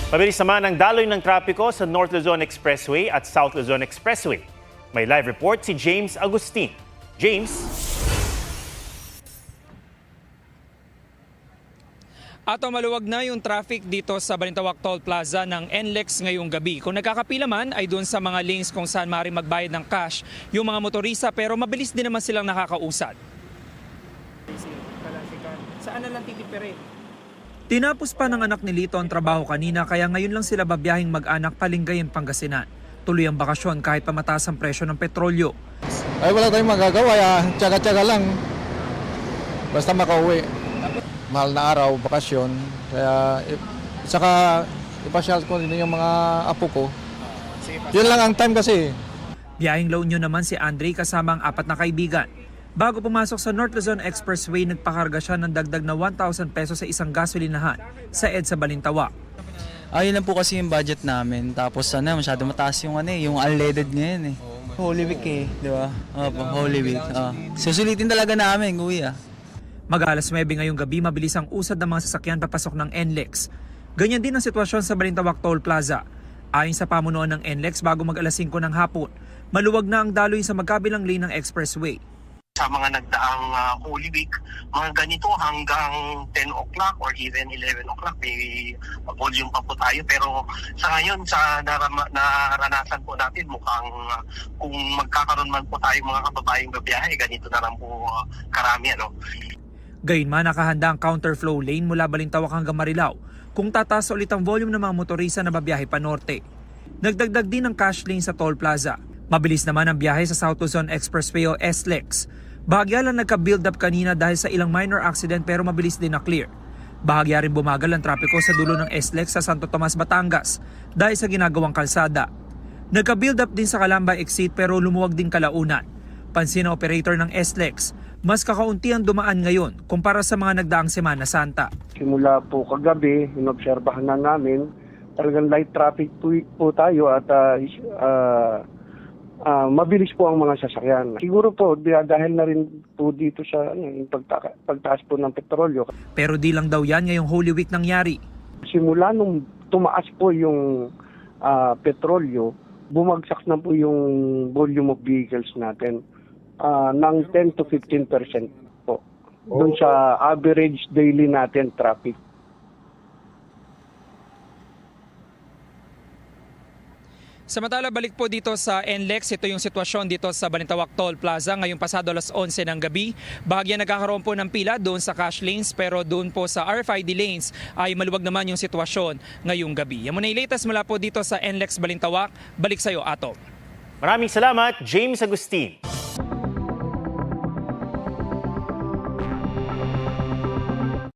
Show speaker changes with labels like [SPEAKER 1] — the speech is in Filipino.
[SPEAKER 1] Mabilis naman ang daloy ng trapiko sa North Luzon Expressway at South Luzon Expressway. May live report si James Agustin. James?
[SPEAKER 2] Ato maluwag na yung traffic dito sa Balintawak Toll Plaza ng NLEX ngayong gabi. Kung nagkakapila man ay doon sa mga lanes kung saan maaaring magbayad ng cash yung mga motorista, pero mabilis din naman silang nakakausad. Saan na lang titipere? Tinapos pa ng anak ni Lito ang trabaho kanina kaya ngayon lang sila babiyahing mag-anak Palingayen, Pangasinan. Tuloy ang bakasyon kahit pa mataas ang presyo ng petrolyo.
[SPEAKER 3] Ay wala tayong magagawa, tsaga-tsaga lang. Basta makauwi. Mahal na araw, bakasyon. Kaya saka ipasyal ko din yung mga apo ko. Yun lang ang time kasi.
[SPEAKER 2] Biyahing La Union naman si Andre kasama ang 4 na kaibigan. Bago pumasok sa North Luzon Expressway, nagpakarga siya ng dagdag na 1,000 pesos sa isang gasolinahan sa EDSA Balintawak.
[SPEAKER 4] Ayun lang po kasi yung budget namin. Tapos masyado mataas yung yung unleaded ngayon . Holy Week di ba? Opo, Holy Week. Susulitin talaga namin, kuya.
[SPEAKER 2] Mag-alas 9 ngayong gabi, mabilis ang usad ng mga sasakyan papasok ng NLEX. Ganyan din ang sitwasyon sa Balintawak Toll Plaza. Ayon sa pamunuan ng NLEX, bago mag-alas 5 ng hapon, maluwag na ang daloy sa magkabilang lane ng expressway.
[SPEAKER 5] Sa mga nagdaang Holy Week, mga ganito hanggang 10 o'clock or even 11 o'clock, may volume pa po tayo. Pero sa ngayon, sa naranasan po natin, mukhang kung magkakaroon man po tayo mga kababayang babiyahe, ganito na lang po karami.
[SPEAKER 2] Gayunman, nakahanda ang counterflow lane mula Balintawak hanggang Marilao kung tataas ulit ang volume ng mga motorista na babiyahe pa norte. Nagdagdag din ang cash lane sa toll plaza. Mabilis naman ang biyahe sa South Luzon Expressway o SLEX. Bahagya lang nagka-build up kanina dahil sa ilang minor accident pero mabilis din na clear. Bahagya rin bumagal ang trapiko sa dulo ng SLEX sa Santo Tomas, Batangas dahil sa ginagawang kalsada. Nagka-build up din sa Calamba exit pero lumuwag din kalaunan. Pansin ng operator ng SLEX, mas kakaunti ang dumaan ngayon kumpara sa mga nagdaang Semana Santa.
[SPEAKER 6] Simula po kagabi, inobserbahan na namin, talagang light traffic po tayo at mabilis po ang mga sasakyan. Siguro po dahil na rin po dito sa yung pagtaas po ng petrolyo.
[SPEAKER 2] Pero di lang daw yan ngayong Holy Week nangyari.
[SPEAKER 6] Simula nung tumaas po yung petrolyo, bumagsak na po yung volume of vehicles natin ng 10 to 15% po. Doon sa average daily natin traffic.
[SPEAKER 2] Samantala, balik po dito sa NLEX. Ito yung sitwasyon dito sa Balintawak Toll Plaza. Ngayong pasado alas 11 ng gabi, bahagya nagkakaroon po ng pila doon sa cash lanes, pero doon po sa RFID lanes ay maluwag naman yung sitwasyon ngayong gabi. Yan muna yung latest mula po dito sa NLEX Balintawak. Balik sa'yo, Ato.
[SPEAKER 1] Maraming salamat, James Agustin.